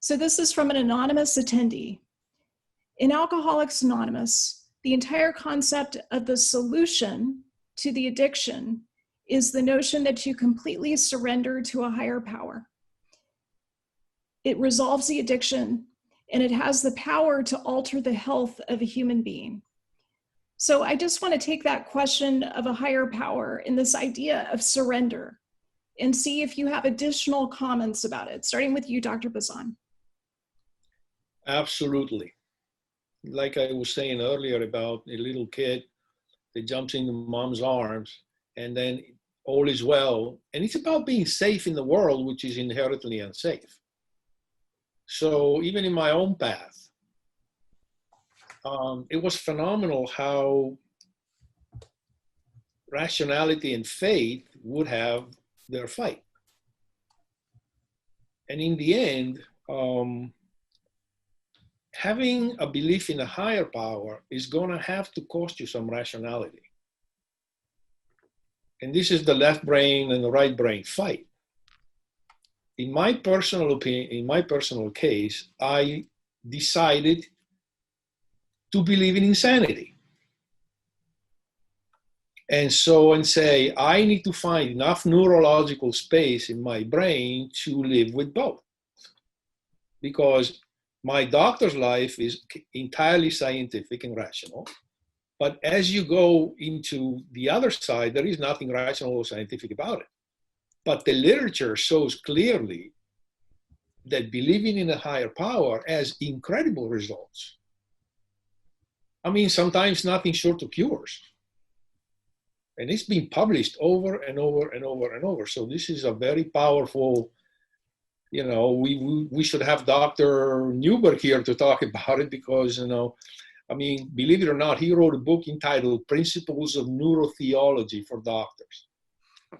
So this is from an anonymous attendee. In Alcoholics Anonymous, the entire concept of the solution to the addiction is the notion that you completely surrender to a higher power. It resolves the addiction, and it has the power to alter the health of a human being. So I just want to take that question of a higher power and this idea of surrender and see if you have additional comments about it, starting with you, Dr. Bazzan. Absolutely. Like I was saying earlier about a little kid that jumps into mom's arms and then all is well. And it's about being safe in the world, which is inherently unsafe. So even in my own path, it was phenomenal how rationality and faith would have their fight. And in the end, having a belief in a higher power is going to have to cost you some rationality. And this is the left brain and the right brain fight. In my personal opinion, in my personal case, I decided to believe in insanity. And say, I need to find enough neurological space in my brain to live with both. Because my doctor's life is entirely scientific and rational. But as you go into the other side, there is nothing rational or scientific about it. But the literature shows clearly that believing in a higher power has incredible results. I mean, sometimes nothing short of cures. And it's been published over and over and over and over. So this is a very powerful, you know, we should have Dr. Newberg here to talk about it because, you know, I mean, believe it or not, he wrote a book entitled Principles of Neurotheology for Doctors.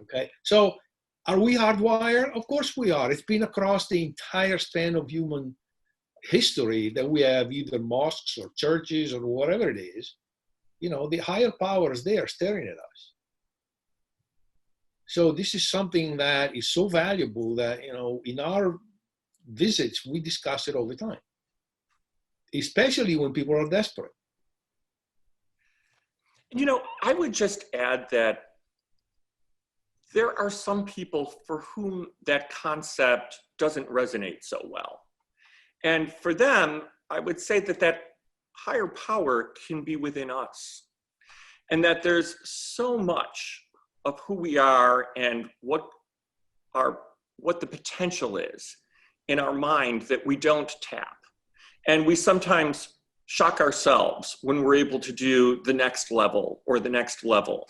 Okay, so are we hardwired? Of course we are. It's been across the entire span of human history that we have either mosques or churches or whatever it is. You know, the higher power is there staring at us. So this is something that is so valuable that, you know, in our visits, we discuss it all the time, especially when people are desperate. You know, I would just add that there are some people for whom that concept doesn't resonate so well. And for them, I would say that that higher power can be within us. And that there's so much of who we are and what the potential is in our mind that we don't tap. And we sometimes shock ourselves when we're able to do the next level or the next level.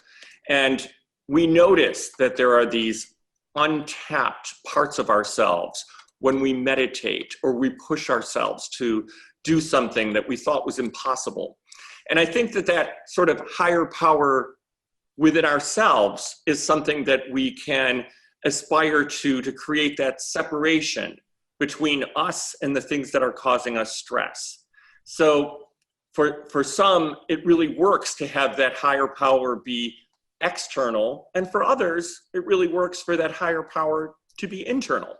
And we notice that there are these untapped parts of ourselves when we meditate or we push ourselves to do something that we thought was impossible. And I think that that sort of higher power within ourselves is something that we can aspire to create that separation between us and the things that are causing us stress. So for some, it really works to have that higher power be external, and for others, it really works for that higher power to be internal.